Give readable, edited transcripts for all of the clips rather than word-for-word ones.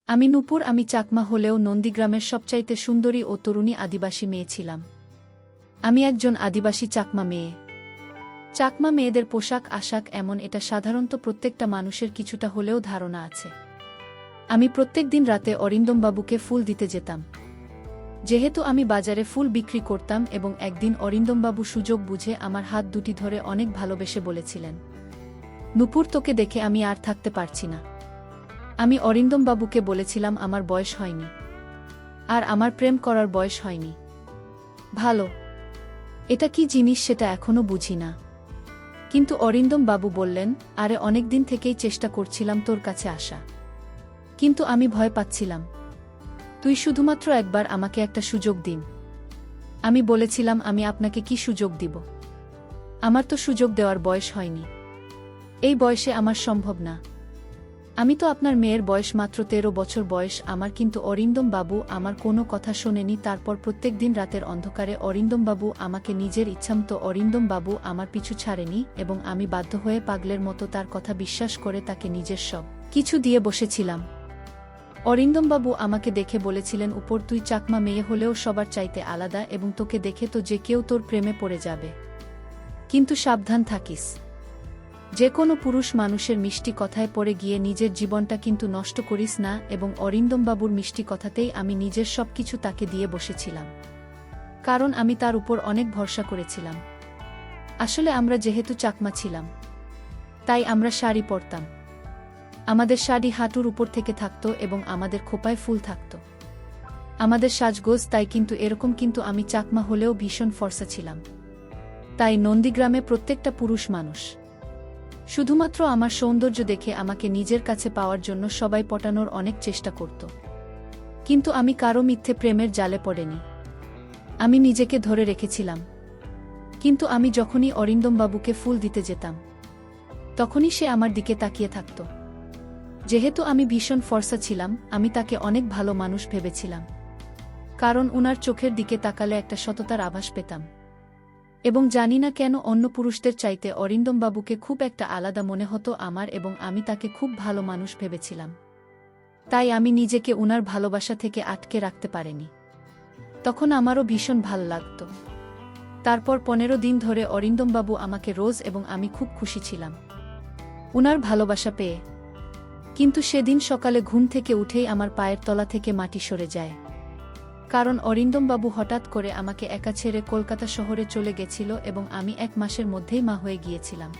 আমি নূপুর। আমি চাকমা হলেও নন্দীগ্রামের সবচাইতে সুন্দরী ও তরুণী আদিবাসী মেয়ে ছিলাম। আমি একজন আদিবাসী চাকমা মেয়ে। চাকমা মেয়েদের পোশাক আশাক এমন, এটা সাধারণত প্রত্যেকটা মানুষের কিছুটা হলেও ধারণা আছে। আমি প্রত্যেক দিন রাতে অরিন্দমবাবুকে ফুল দিতে যেতাম। যেহেতু আমি বাজারে ফুল বিক্রি করতাম, এবং একদিন অরিন্দমবাবু সুযোগ বুঝে আমার হাত দুটি ধরে অনেক ভালোবেসে বলেছিলেন, নূপুর, তোকে দেখে আমি আর থাকতে পারছি না। আমি অরিন্দমবাবুকে বলেছিলাম আমার বয়স হয়নি, আর আমার প্রেম করার বয়স হয়নি। ভালো, এটা কি জিনিস সেটা এখনো বুঝি না। কিন্তু অরিন্দমবাবু বললেন, আরে অনেকদিন থেকেই চেষ্টা করছিলাম তোর কাছে আসা, কিন্তু আমি ভয় পাচ্ছিলাম। তুই শুধুমাত্র একবার আমাকে একটা সুযোগ দিন। আমি বলেছিলাম, আমি আপনাকে কি সুযোগ দিব? আমার তো সুযোগ দেওয়ার বয়স হয়নি। এই বয়সে আমার সম্ভব না। আমি তো আপনার মেয়ের বয়স মাত্র 13 বছর বয়স আমার। কিন্তু অরিন্দমবাবু আমার কোনো কথা শোনেনি। তারপর প্রত্যেক দিন রাতের অন্ধকারে অরিন্দমবাবু আমাকে নিজের ইচ্ছামতো অরিন্দমবাবু আমার পিছু ছাড়েনি, এবং আমি বাধ্য হয়ে পাগলের মতো তার কথা বিশ্বাস করে তাকে নিজের সব কিছু দিয়ে বসেছিলাম। অরিন্দমবাবু আমাকে দেখে বলেছিলেন, উপর, তুই চাকমা মেয়ে হলেও সবার চাইতে আলাদা, এবং তোকে দেখে তো যে কেউ তোর প্রেমে পড়ে যাবে। কিন্তু সাবধান থাকিস। যে কোনো পুরুষ মানুষের মিষ্টি কথায় পড়ে গিয়ে নিজের জীবনটা কিন্তু নষ্ট করিস না। এবং অরিন্দমবাবুর মিষ্টি কথাতেই আমি নিজের সবকিছু তাকে দিয়ে বসেছিলাম, কারণ আমি তার উপর অনেক ভরসা করেছিলাম। আসলে আমরা যেহেতু চাকমা ছিলাম, তাই আমরা শাড়ি পরতাম। আমাদের শাড়ি হাঁটুর উপর থেকে থাকত, এবং আমাদের খোপায় ফুল থাকত। আমাদের সাজগোজ তাই কিন্তু এরকম। কিন্তু আমি চাকমা হলেও ভীষণ ফর্সা ছিলাম। তাই নন্দীগ্রামে প্রত্যেকটা পুরুষ মানুষ শুধুমাত্র আমার সৌন্দর্য দেখে আমাকে নিজের কাছে পাওয়ার জন্য সবাই পটানোর অনেক চেষ্টা করত। কিন্তু আমি কারো মিথ্যে প্রেমের জালে পড়েনি। আমি নিজেকে ধরে রেখেছিলাম। কিন্তু আমি যখনই অরিন্দমবাবুকে ফুল দিতে যেতাম, তখনই সে আমার দিকে তাকিয়ে থাকত। যেহেতু আমি ভীষণ ফর্সা ছিলাম, আমি তাকে অনেক ভালো মানুষ ভেবেছিলাম, কারণ উনার চোখের দিকে তাকালে একটা সততার আভাস পেতাম। এবং জানি না কেন অন্য পুরুষদের চাইতে অরিন্দমবাবুকে খুব একটা আলাদা মনে হতো আমার, এবং আমি তাকে খুব ভালো মানুষ ভেবেছিলাম। তাই আমি নিজেকে উনার ভালোবাসা থেকে আটকে রাখতে পারিনি। তখন আমারও ভীষণ ভাল লাগত। তারপর 15 দিন ধরে অরিন্দমবাবু আমাকে রোজ, এবং আমি খুব খুশি ছিলাম উনার ভালোবাসা পেয়ে। কিন্তু সেদিন সকালে ঘুম থেকে উঠেই আমার পায়ের তলা থেকে মাটি সরে যায়, কারণ অরিন্দমবাবু হঠাৎ করে আমাকে একা ছেড়ে কলকাতা শহরে চলে গেছিল, এবং আমি 1 মাসের মধ্যেই মা হয়ে গিয়েছিলাম।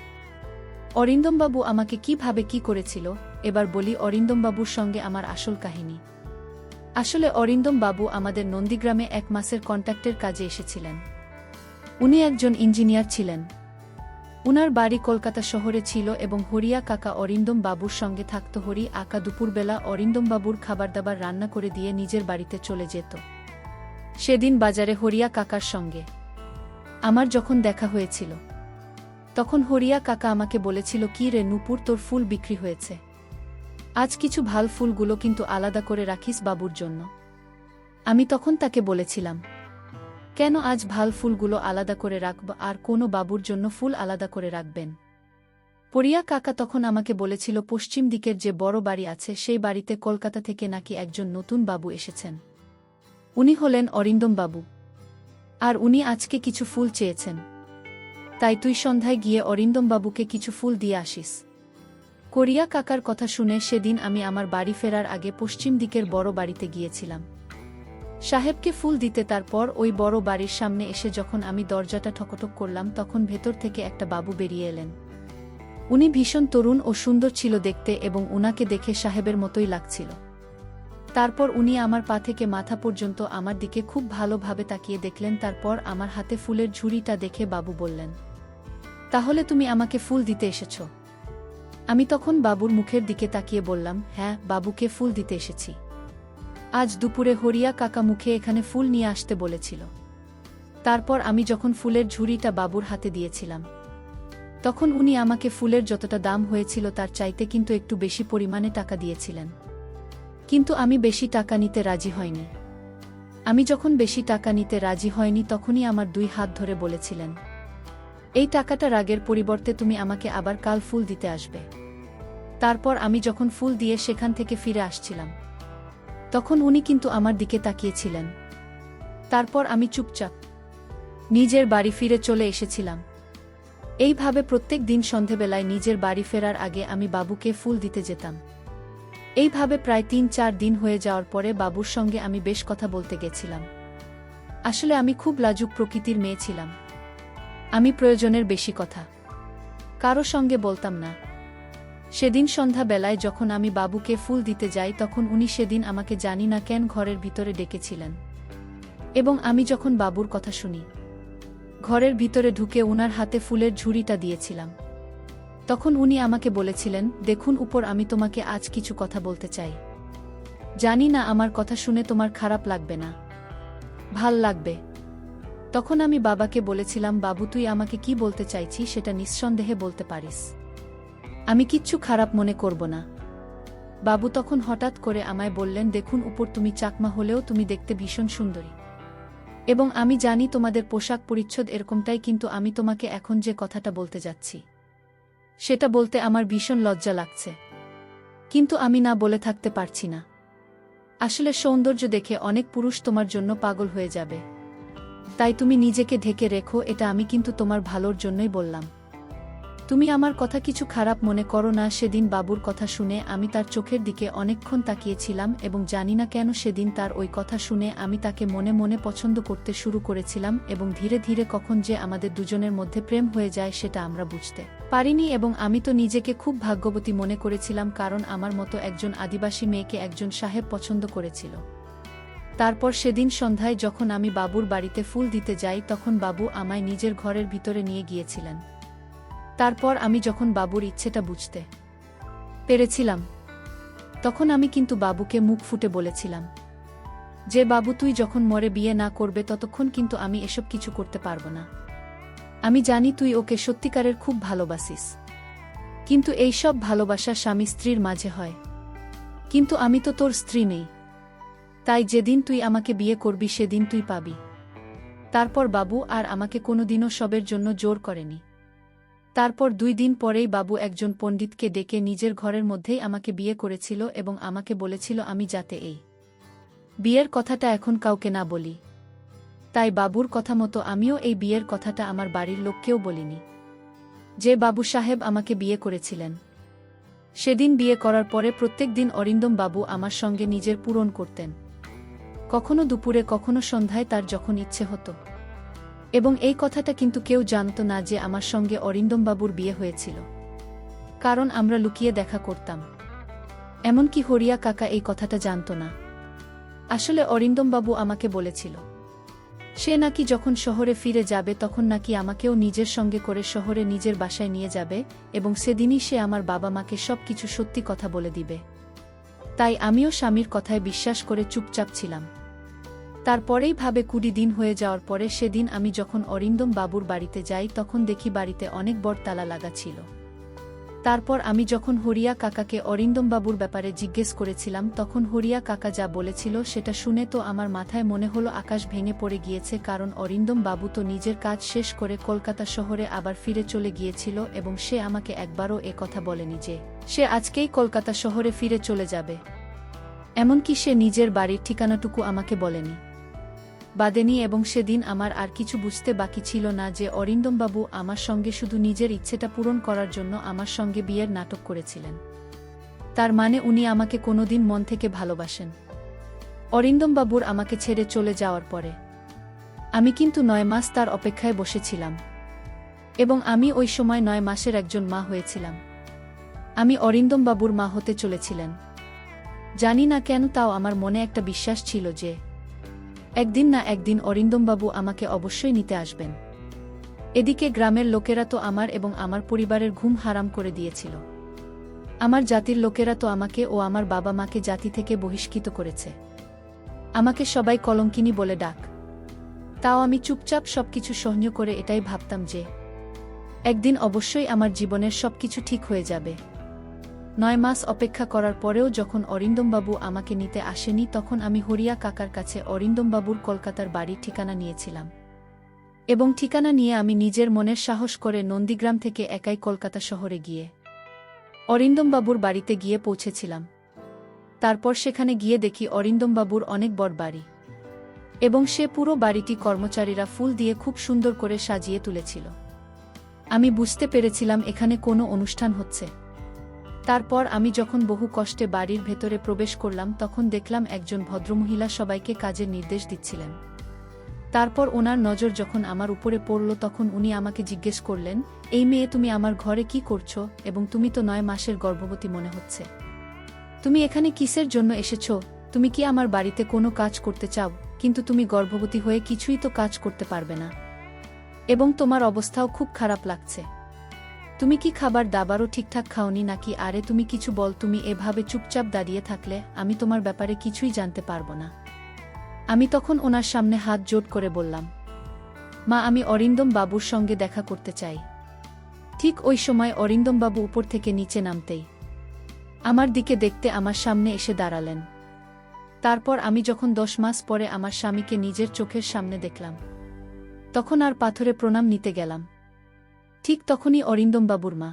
অরিন্দমবাবু আমাকে কিভাবে কি করেছিল, এবার বলি অরিন্দমবাবুর সঙ্গে আমার আসল কাহিনী। আসলে অরিন্দমবাবু আমাদের নন্দীগ্রামে 1 মাসের কন্ট্রাক্টের কাজে এসেছিলেন। উনি একজন ইঞ্জিনিয়ার ছিলেন। উনার বাড়ি কলকাতা শহরে ছিল, এবং হরিয়া কাকা অরিন্দমবাবুর সঙ্গে থাকত। হরি আকা দুপুরবেলা অরিন্দমবাবুর খাবারদাবার রান্না করে দিয়ে নিজের বাড়িতে চলে যেত। সেদিন বাজারে হরিয়া কাকার সঙ্গে আমার যখন দেখা হয়েছিল, তখন হরিয়া কাকা আমাকে বলেছিল, কি রে নূপুর, তোর ফুল বিক্রি হয়েছে। আজ কিছু ভাল ফুলগুলো কিন্তু আলাদা করে রাখিস বাবুর জন্য। আমি তখন তাকে বলেছিলাম, কেন আজ ভাল ফুলগুলো আলাদা করে রাখব, আর কোনো বাবুর জন্য ফুল আলাদা করে রাখবেন? হরিয়া কাকা তখন আমাকে বলেছিল, পশ্চিম দিকের যে বড় বাড়ি আছে সেই বাড়িতে কলকাতা থেকে নাকি একজন নতুন বাবু এসেছেন। উনি হলেন অরিন্দমবাবু, আর উনি আজকে কিছু ফুল চেয়েছেন। তাই তুই সন্ধ্যায় গিয়ে অরিন্দমবাবুকে কিছু ফুল দিয়ে আসিস। হরিয়া কাকার কথা শুনে সেদিন আমি আমার বাড়ি ফেরার আগে পশ্চিম দিকের বড় বাড়িতে গিয়েছিলাম সাহেবকে ফুল দিতে। তারপর ওই বড় বাড়ির সামনে এসে যখন আমি দরজাটা ঠকঠক করলাম, তখন ভেতর থেকে একটা বাবু বেরিয়ে এলেন। উনি ভীষণ তরুণ ও সুন্দর ছিল দেখতে, এবং উনাকে দেখে সাহেবের মতোই লাগছিল। তারপর উনি আমার পা থেকে মাথা পর্যন্ত আমার দিকে খুব ভালোভাবে তাকিয়ে দেখলেন। তারপর আমার হাতে ফুলের ঝুড়িটা দেখে বাবু বললেন, তাহলে তুমি আমাকে ফুল দিতে এসেছ? আমি তখন বাবুর মুখের দিকে তাকিয়ে বললাম, হ্যাঁ, বাবুকে ফুল দিতে এসেছি। আজ দুপুরে হরিয়া কাকা মুখে এখানে ফুল নিয়ে আসতে বলেছিল। তারপর আমি যখন ফুলের ঝুড়িটা বাবুর হাতে দিয়েছিলাম, তখন উনি আমাকে ফুলের যতটা দাম হয়েছিল তার চাইতে কিন্তু একটু বেশি পরিমাণে টাকা দিয়েছিলেন। কিন্তু আমি বেশি টাকা নিতে রাজি হয়নি। আমি যখন বেশি টাকা নিতে রাজি হয়নি, তখনই আমার 2 হাত ধরে বলেছিলেন, এই টাকাটা রাগের পরিবর্তে তুমি আমাকে আবার কাল ফুল দিতে আসবে। তারপর আমি যখন ফুল দিয়ে সেখান থেকে ফিরে আসছিলাম, তখন উনি কিন্তু আমার দিকে তাকিয়েছিলেন। তারপর আমি চুপচাপ নিজের বাড়ি ফিরে চলে এসেছিলাম। এইভাবে প্রত্যেক দিন সন্ধেবেলায় নিজের বাড়ি ফেরার আগে আমি বাবুকে ফুল দিতে যেতাম। এইভাবে প্রায় ৩-৪ দিন হয়ে যাওয়ার পরে বাবুর সঙ্গে আমি বেশ কথা বলতে গেছিলাম। আসলে আমি খুব লাজুক প্রকৃতির মেয়ে ছিলাম। আমি প্রয়োজনের বেশি কথা কারো সঙ্গে বলতাম না। সেদিন সন্ধ্যা বেলায় যখন আমি বাবুকে ফুল দিতে যাই তখন উনি সেদিন আমাকে জানি না কেন ঘরের ভিতরে ডেকেছিলেন। এবং আমি যখন বাবুর কথা শুনি ঘরের ভিতরে ঢুকে উনার হাতে ফুলের ঝুড়িটা দিয়েছিলাম, তখন উনি আমাকে বলেছিলেন, দেখুন উপর, আমি তোমাকে আজ কিছু কথা বলতে চাই। জানি না আমার কথা শুনে তোমার খারাপ লাগবে না, ভাল লাগবে। তখন আমি বাবাকে বলেছিলাম, বাবু তুই আমাকে কি বলতে চাইছি সেটা নিঃসন্দেহে বলতে পারিস, আমি কিচ্ছু খারাপ মনে করব না। বাবু তখন হঠাৎ করে আমায় বললেন, দেখুন উপর, তুমি চাকমা হলেও তুমি দেখতে ভীষণ সুন্দরী, এবং আমি জানি তোমাদের পোশাক পরিচ্ছদ এরকমটাই, কিন্তু আমি তোমাকে এখন যে কথাটা বলতে যাচ্ছি সেটা বলতে আমার ভীষণ লজ্জা লাগছে, কিন্তু আমি না বলে থাকতে পারছি না। আসলে সৌন্দর্য দেখে অনেক পুরুষ তোমার জন্য পাগল হয়ে যাবে, তাই তুমি নিজেকে ঢেকে রেখো, এটা আমি কিন্তু তোমার ভালোর জন্যই বললাম। তুমি আমার কথা কিছু খারাপ মনে করো না। সেদিন বাবুর কথা শুনে আমি তার চোখের দিকে অনেকক্ষণ তাকিয়েছিলাম এবং জানি না কেন সেদিন তার ওই কথা শুনে আমি তাকে মনে মনে পছন্দ করতে শুরু করেছিলাম, এবং ধীরে ধীরে কখন যে আমাদের দুজনের মধ্যে প্রেম হয়ে যায় সেটা আমরা বুঝতে পারিনি। এবং আমি তো নিজেকে খুব ভাগ্যবতী মনে করেছিলাম, কারণ আমার মতো একজন আদিবাসী মেয়েকে একজন সাহেব পছন্দ করেছিল। তারপর সেদিন সন্ধ্যায় যখন আমি বাবুর বাড়িতে ফুল দিতে যাই তখন বাবু আমায় নিজের ঘরের ভিতরে নিয়ে গিয়েছিলেন। তারপর আমি যখন বাবুর ইচ্ছেটা বুঝতে পেরেছিলাম তখন আমি কিন্তু বাবুকে মুখ ফুটে বলেছিলাম যে, বাবু তুই যখন মরে বিয়ে না করবে ততক্ষণ কিন্তু আমি এসব কিছু করতে পারবো না। আমি জানি তুই ওকে সত্যিকারের খুব ভালোবাসিস, কিন্তু এই সব ভালোবাসা স্বামী স্ত্রীর মাঝে হয়, কিন্তু আমি তো তোর স্ত্রী নেই, তাই যেদিন তুই আমাকে বিয়ে করবি সেদিন তুই পাবি। তারপর বাবু আর আমাকে কোনোদিনও সবের জন্য জোর করেনি। তারপর 2 দিন পরেই বাবু একজন পণ্ডিতকে ডেকে নিজের ঘরের মধ্যেই আমাকে বিয়ে করেছিল এবং আমাকে বলেছিল আমি যাতে এই বিয়ের কথাটা এখন কাউকে না বলি। তাই বাবুর কথা মতো আমিও এই বিয়ের কথাটা আমার বাড়ির লোককেও বলিনি। যে বাবু সাহেব আমাকে বিয়ে করেছিলেন, সেদিন বিয়ে করার পরে প্রত্যেক দিন অরিন্দম বাবু আমার সঙ্গে নিজের পূরণ করতেন, কখনো দুপুরে কখনো সন্ধ্যায়, তার যখন ইচ্ছে হতো। এবং এই কথাটা কিন্তু কেউ জানত না যে আমার সঙ্গে অরিন্দমবাবুর বিয়ে হয়েছিল, কারণ আমরা লুকিয়ে দেখা করতাম। এমনকি হরিয়া কাকা এই কথাটা জানত না। আসলে অরিন্দমবাবু আমাকে বলেছিল সে নাকি যখন শহরে ফিরে যাবে তখন নাকি আমাকেও নিজের সঙ্গে করে শহরে নিজের বাসায় নিয়ে যাবে, এবং সেদিনই সে আমার বাবা মাকে সব কিছু সত্যি কথা বলে দিবে। তাই আমিও স্বামীর কথায় বিশ্বাস করে চুপচাপ ছিলাম। তারপরেই ভাবে 20 দিন হয়ে যাওয়ার পরে সেদিন আমি যখন অরিন্দম বাবুর বাড়িতে যাই তখন দেখি বাড়িতে অনেক বড় তালা লাগা ছিল। তারপর আমি যখন হরিয়া কাকাকে অরিন্দম বাবুর ব্যাপারে জিজ্ঞেস করেছিলাম তখন হরিয়া কাকা যা বলেছিল সেটা শুনে তো আমার মাথায় মনে হলো আকাশ ভেঙে পড়ে গিয়েছে, কারণ অরিন্দম বাবু তো নিজের কাজ শেষ করে কলকাতা শহরে আবার ফিরে চলে গিয়েছিল এবং সে আমাকে একবারও কথা বলেনি যে সে আজকেই কলকাতা শহরে ফিরে চলে যাবে। এমনকি সে নিজের বাড়ির ঠিকানাটুকু আমাকে বলেনি, বাদেনি। এবং সেদিন আমার আর কিছু বুঝতে বাকি ছিল না যে অরিন্দমবাবু আমার সঙ্গে শুধু নিজের ইচ্ছেটা পূরণ করার জন্য আমার সঙ্গে বিয়ের নাটক করেছিলেন। তার মানে উনি আমাকে কোনোদিন মন থেকে ভালোবাসেন। অরিন্দমবাবুর আমাকে ছেড়ে চলে যাওয়ার পরে আমি কিন্তু 9 মাস তার অপেক্ষায় বসেছিলাম, এবং আমি ওই সময় 9 মাসের একজন মা হয়েছিলাম। আমি অরিন্দমবাবুর মা হতে চলেছিলেন। জানি না কেন, তাও আমার মনে একটা বিশ্বাস ছিল যে একদিন না একদিন অরিন্দমবাবু আমাকে অবশ্যই নিতে আসবেন। এদিকে গ্রামের লোকেরা তো আমার এবং আমার পরিবারের ঘুম হারাম করে দিয়েছিল। আমার জাতির লোকেরা তো আমাকে ও আমার বাবা মাকে জাতি থেকে বহিষ্কৃত করেছে। আমাকে সবাই কলঙ্কিনী বলে ডাক। তাও আমি চুপচাপ সবকিছু সহ্য করে এটাই ভাবতাম যে একদিন অবশ্যই আমার জীবনের সবকিছু ঠিক হয়ে যাবে। 9 মাস অপেক্ষা করার পরেও যখন অরিন্দমবাবু আমাকে নিতে আসেনি তখন আমি হরিয়া কাকার কাছে অরিন্দমবাবুর কলকাতার বাড়ির ঠিকানা নিয়েছিলাম, এবং ঠিকানা নিয়ে আমি নিজের মনের সাহস করে নন্দীগ্রাম থেকে একাই কলকাতা শহরে গিয়ে অরিন্দমবাবুর বাড়িতে গিয়ে পৌঁছেছিলাম। তারপর সেখানে গিয়ে দেখি অরিন্দমবাবুর অনেক বড় বাড়ি, এবং সে পুরো বাড়িটি কর্মচারীরা ফুল দিয়ে খুব সুন্দর করে সাজিয়ে তুলেছিল। আমি বুঝতে পেরেছিলাম এখানে কোনো অনুষ্ঠান হচ্ছে। তারপর আমি যখন বহু কষ্টে বাড়ির ভেতরে প্রবেশ করলাম তখন দেখলাম একজন ভদ্রমহিলা সবাইকে কাজের নির্দেশ দিচ্ছিলেন। তারপর ওনার নজর যখন আমার উপরে পড়ল তখন উনি আমাকে জিজ্ঞেস করলেন, এই মেয়ে তুমি আমার ঘরে কি করছো, এবং তুমি তো 9 মাসের গর্ভবতী মনে হচ্ছে। তুমি এখানে কিসের জন্য এসেছ? তুমি কি আমার বাড়িতে কোনো কাজ করতে চাও? কিন্তু তুমি গর্ভবতী হয়ে কিছুই তো কাজ করতে পারবে না, এবং তোমার অবস্থাও খুব খারাপ লাগছে। তুমি কি খাবার দাবারও ঠিকঠাক খাওনি নাকি? আরে তুমি কিছু বল, তুমি এভাবে চুপচাপ দাঁড়িয়ে থাকলে আমি তোমার ব্যাপারে কিছুই জানতে পারবো না। আমি তখন ওনার সামনে হাত জোড় করে বললাম, মা, আমি অরিন্দম বাবুর সঙ্গে দেখা করতে চাই। ঠিক ওই সময় অরিন্দম বাবু উপর থেকে নিচে নামতেই আমার দিকে দেখতে আমার সামনে এসে দাঁড়ালেন। তারপর আমি যখন 10 মাস পরে আমার স্বামীকে নিজের চোখের সামনে দেখলাম তখন আর পাথরে প্রণাম নিতে গেলাম। ঠিক তখনই অরিন্দম বাবুর মা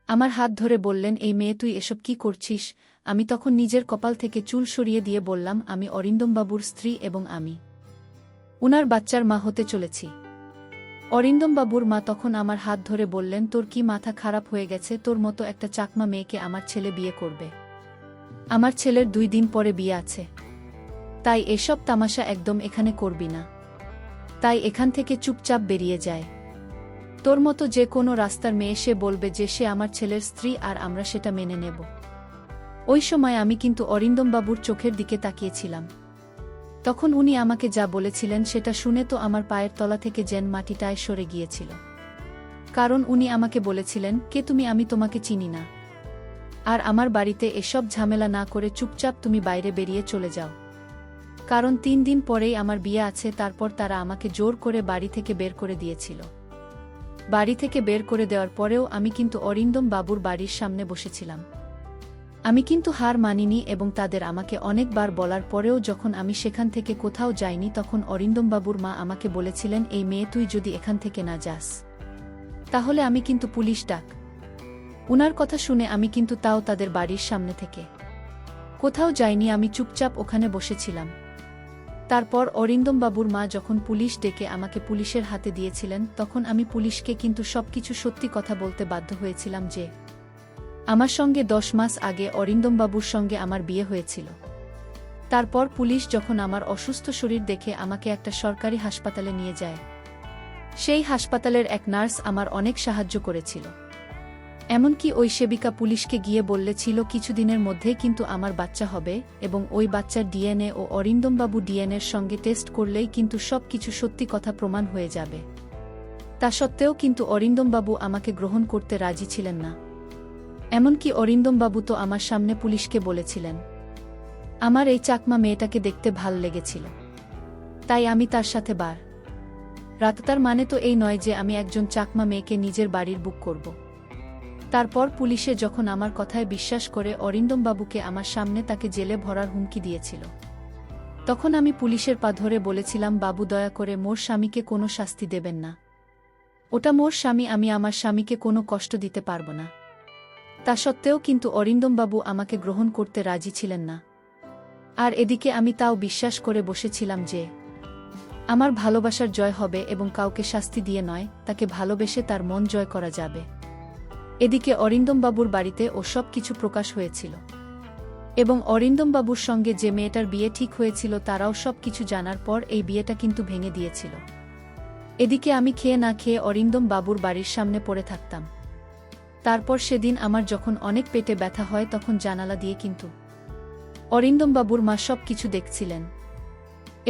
আমার হাত ধরে বললেন, এই মেয়ে তুই এসব কি করছিস? আমি তখন নিজের কপাল থেকে চুল সরিয়ে দিয়ে বললাম, আমি অরিন্দম বাবুর স্ত্রী এবং আমি উনার বাচ্চার মা হতে চলেছি। অরিন্দম বাবুর মা তখন আমার হাত ধরে বললেন, তোর কি মাথা খারাপ হয়ে গেছে? তোর মতো একটা চাকমা মেয়েকে আমার ছেলে বিয়ে করবে? আমার ছেলের 2 দিন পরে বিয়ে আছে, তাই এসব তামাশা একদম এখানে করবি না। তাই এখান থেকে চুপচাপ বেরিয়ে যায়। তোর মতো যে কোনো রাস্তার মেয়ে সে বলবে যে সে আমার ছেলের স্ত্রী, আর আমরা সেটা মেনে নেব। ওই সময় আমি কিন্তু অরিন্দম বাবুর চোখের দিকে তাকিয়েছিলাম। তখন উনি আমাকে যা বলেছিলেন সেটা শুনে তো আমার পায়ের তলা থেকে যেন মাটিটায় সরে গিয়েছিল। কারণ উনি আমাকে বলেছিলেন, কে তুমি? আমি তোমাকে চিনি না, আর আমার বাড়িতে এসব ঝামেলা না করে চুপচাপ তুমি বাইরে বেরিয়ে চলে যাও। কারণ 3 দিন পরেই আমার বিয়ে আছে। তারপর তারা আমাকে জোর করে বাড়ি থেকে বের করে দিয়েছিল। বাড়ি থেকে বের করে দেওয়ার পরেও আমি কিন্তু অরিন্দম বাবুর বাড়ির সামনে বসেছিলাম। আমি কিন্তু হার মানিনি, এবং তাদের আমাকে অনেকবার বলার পরেও যখন আমি সেখান থেকে কোথাও যাইনি তখন অরিন্দম বাবুর মা আমাকে বলেছিলেন, এই মেয়ে তুই যদি এখান থেকে না যাস তাহলে আমি কিন্তু পুলিশ ডাক। উনার কথা শুনে আমি কিন্তু তাও তাদের বাড়ির সামনে থেকে কোথাও যাইনি, আমি চুপচাপ ওখানে বসেছিলাম। তারপর অরিন্দম বাবুর মা যখন পুলিশ ডেকে আমাকে পুলিশের হাতে দিয়েছিলেন তখন আমি পুলিশকে কিন্তু সবকিছু সত্যি কথা বলতে বাধ্য হয়েছিলাম যে আমার সঙ্গে 10 মাস আগে অরিন্দম বাবুর সঙ্গে আমার বিয়ে হয়েছিল। তারপর পুলিশ যখন আমার অসুস্থ শরীর দেখে আমাকে একটা সরকারি হাসপাতালে নিয়ে যায়, সেই হাসপাতালের এক নার্স আমার অনেক সাহায্য করেছিল। এমনকি ওই সেবিকা পুলিশকে গিয়ে বললেছিল কিছুদিনের মধ্যে কিন্তু আমার বাচ্চা হবে, এবং ওই বাচ্চার ডিএনএ ও অরিন্দমবাবু ডিএনএর সঙ্গে টেস্ট করলেই কিন্তু সব কিছু সত্যি কথা প্রমাণ হয়ে যাবে। তা সত্ত্বেও কিন্তু অরিন্দমবাবু আমাকে গ্রহণ করতে রাজি ছিলেন না। এমনকি অরিন্দমবাবু তো আমার সামনে পুলিশকে বলেছিলেন, আমার এই চাকমা মেয়েটাকে দেখতে ভাল লেগেছিল, তাই আমি তার সাথে রাত। তার মানে তো এই নয় যে আমি একজন চাকমা মেয়েকে নিজের বাড়ির বুক করব। তারপর পুলিশে যখন আমার কথায় বিশ্বাস করে অরিন্দমবাবুকে আমার সামনে তাকে জেলে ভরার হুমকি দিয়েছিল, তখন আমি পুলিশের পা ধরে বলেছিলাম, বাবু দয়া করে মোর স্বামীকে কোনো শাস্তি দেবেন না। ওটা মোর স্বামী, আমি আমার স্বামীকে কোনো কষ্ট দিতে পারব না। তা সত্ত্বেও কিন্তু অরিন্দমবাবু আমাকে গ্রহণ করতে রাজি ছিলেন না। আর এদিকে আমি তাও বিশ্বাস করে বসেছিলাম যে আমার ভালোবাসার জয় হবে এবং কাউকে শাস্তি দিয়ে নয়, তাকে ভালোবেসে তার মন জয় করা যাবে। এদিকে অরিন্দমবাবুর বাড়িতে ও সব কিছু প্রকাশ হয়েছিল, এবং অরিন্দমবাবুর সঙ্গে যে মেয়েটার বিয়ে ঠিক হয়েছিল তারাও সব কিছু জানার পর এই বিয়েটা কিন্তু ভেঙে দিয়েছিল। এদিকে আমি খেয়ে না খেয়ে অরিন্দমবাবুর বাড়ির সামনে পড়ে থাকতাম। তারপর সেদিন আমার যখন অনেক পেটে ব্যথা হয় তখন জানালা দিয়ে কিন্তু অরিন্দমবাবুর মা সব কিছু দেখছিলেন,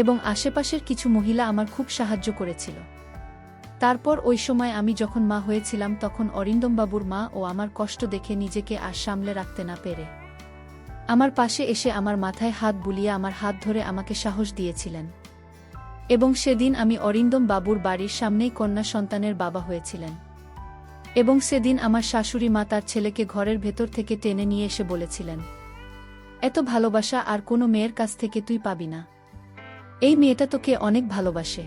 এবং আশেপাশের কিছু মহিলা আমার খুব সাহায্য করেছিল। তারপর ওই সময় আমি যখন মা হয়েছিলাম তখন অরিন্দমবাবুর মা ও আমার কষ্ট দেখে নিজেকে আর সামলে রাখতে না পেরে আমার পাশে এসে আমার মাথায় হাত বুলিয়ে আমার হাত ধরে আমাকে সাহস দিয়েছিলেন। এবং সেদিন আমি অরিন্দমবাবুর বাড়ির সামনেই কন্যা সন্তানের বাবা হয়েছিলেন। এবং সেদিন আমার শাশুড়ি মা তার ছেলেকে ঘরের ভেতর থেকে টেনে নিয়ে এসে বলেছিলেন, এত ভালোবাসা আর কোনো মেয়ের কাছ থেকে তুই পাবি না। এই মেয়েটা তোকে অনেক ভালোবাসে,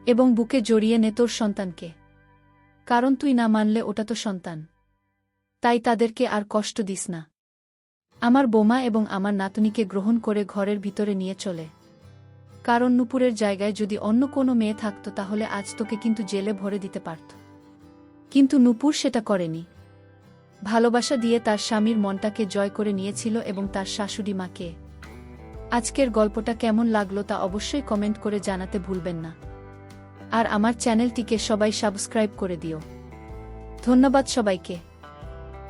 এবং বুকে জড়িয়ে নে তোর সন্তানকে, কারণ তুই না মানলে ওটা তো সন্তান, তাই তাদেরকে আর কষ্ট দিস না। আমার বোমা এবং আমার নাতনিকে গ্রহণ করে ঘরের ভিতরে নিয়ে চলে। কারণ নূপুরের জায়গায় যদি অন্য কোনো মেয়ে থাকত তাহলে আজ তোকে কিন্তু জেলে ভরে দিতে পারত। কিন্তু নূপুর সেটা করেনি। ভালোবাসা দিয়ে তার স্বামীর মনটাকে জয় করে নিয়েছিল এবং তার শাশুড়ি মাকে। আজকের গল্পটা কেমন লাগলো তা অবশ্যই কমেন্ট করে জানাতে ভুলবেন না। আর আমার চ্যানেলটিকে সবাই সাবস্ক্রাইব করে দিও। ধন্যবাদ সবাইকে।